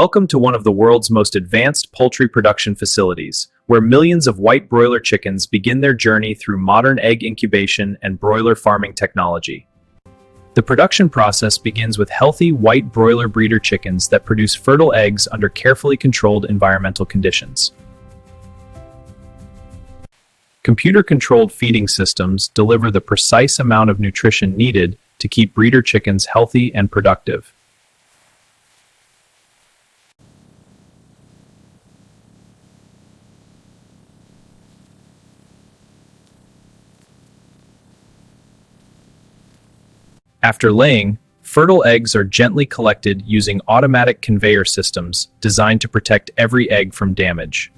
Welcome to one of the world's most advanced poultry production facilities, where millions of white broiler chickens begin their journey through modern egg incubation and broiler farming technology. The production process begins with healthy white broiler breeder chickens that produce fertile eggs under carefully controlled environmental conditions. Computer-controlled feeding systems deliver the precise amount of nutrition needed to keep breeder chickens healthy and productive. After laying, fertile eggs are gently collected using automatic conveyor systems designed to protect every egg from damage.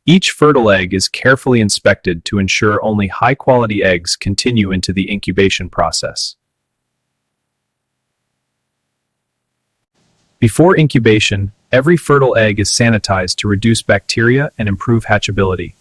Each fertile egg is carefully inspected to ensure only high-quality eggs continue into the incubation process. Before incubation, every fertile egg is sanitized to reduce bacteria and improve hatchability.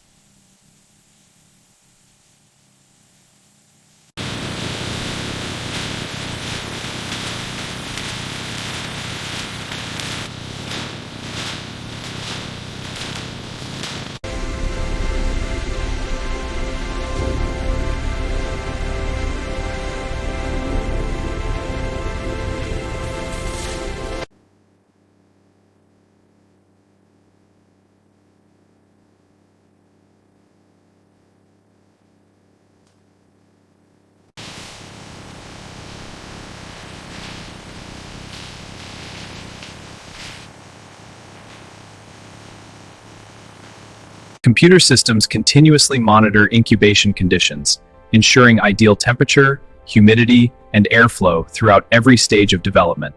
Computer systems continuously monitor incubation conditions, ensuring ideal temperature, humidity, and airflow throughout every stage of development.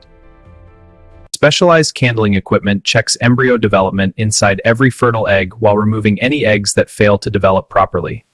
Specialized candling equipment checks embryo development inside every fertile egg while removing any eggs that fail to develop properly.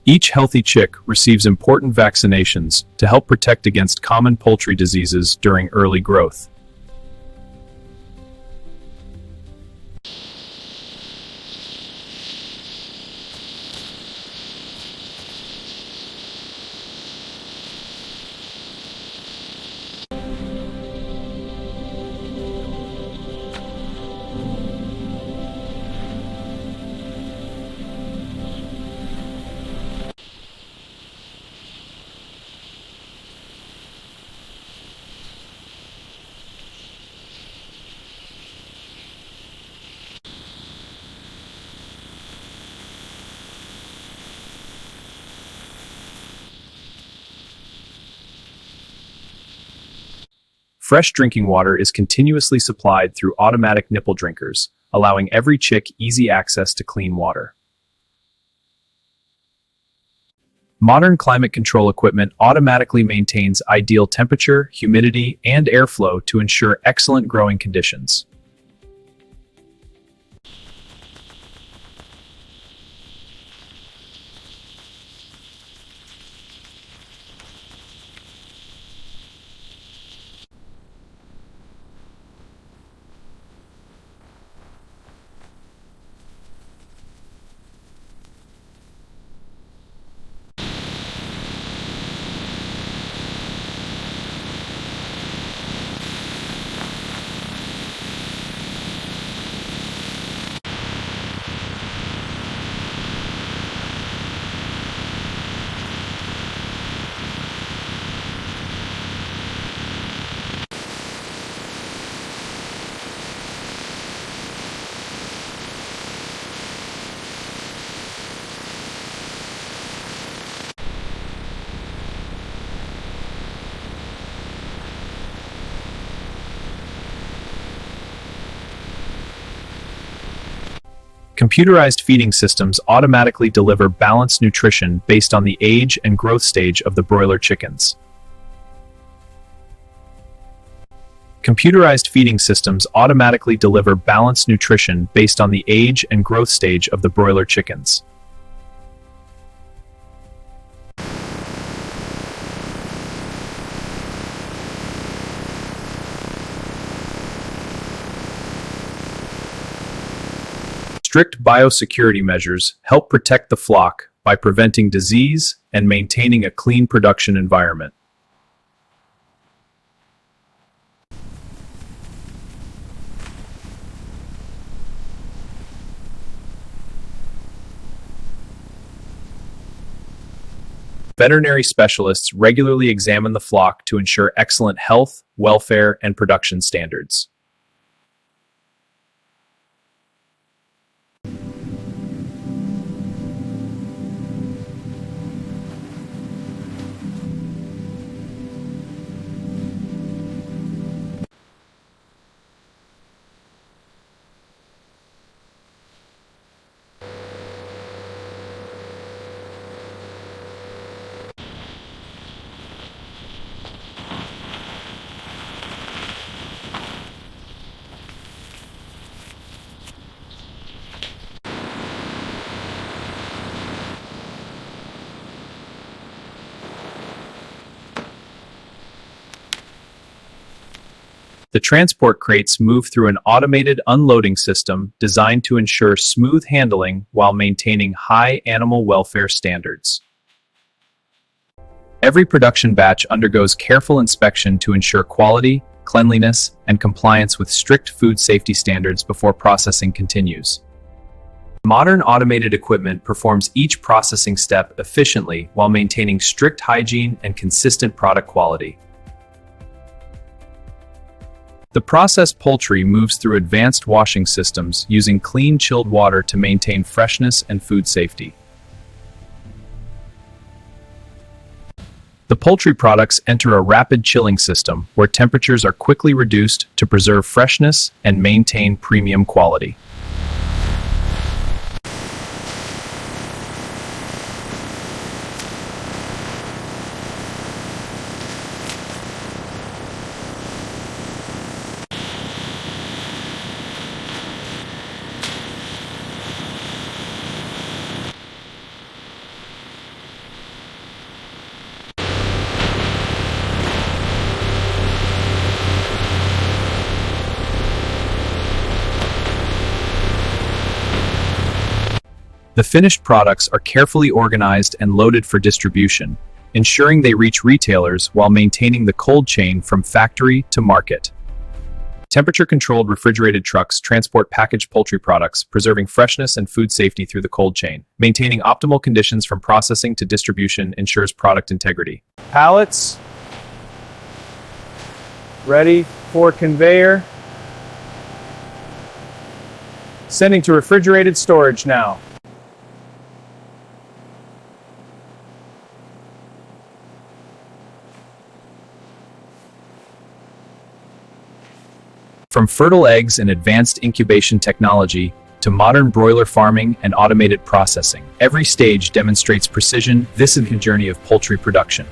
Each healthy chick receives important vaccinations to help protect against common poultry diseases during early growth. Fresh drinking water is continuously supplied through automatic nipple drinkers, allowing every chick easy access to clean water. Modern climate control equipment automatically maintains ideal temperature, humidity, and airflow to ensure excellent growing conditions. Computerized feeding systems automatically deliver balanced nutrition based on the age and growth stage of the broiler chickens. Computerized feeding systems automatically deliver balanced nutrition based on the age and growth stage of the broiler chickens. Strict biosecurity measures help protect the flock by preventing disease and maintaining a clean production environment. Veterinary specialists regularly examine the flock to ensure excellent health, welfare, and production standards. The transport crates move through an automated unloading system designed to ensure smooth handling while maintaining high animal welfare standards. Every production batch undergoes careful inspection to ensure quality, cleanliness, and compliance with strict food safety standards before processing continues. Modern automated equipment performs each processing step efficiently while maintaining strict hygiene and consistent product quality. The processed poultry moves through advanced washing systems using clean chilled water to maintain freshness and food safety. The poultry products enter a rapid chilling system where temperatures are quickly reduced to preserve freshness and maintain premium quality. The finished products are carefully organized and loaded for distribution, ensuring they reach retailers while maintaining the cold chain from factory to market. Temperature-controlled refrigerated trucks transport packaged poultry products, preserving freshness and food safety through the cold chain. Maintaining optimal conditions from processing to distribution ensures product integrity. Pallets ready for conveyor. Sending to refrigerated storage now. From fertile eggs and advanced incubation technology to modern broiler farming and automated processing, every stage demonstrates precision. This is the journey of poultry production.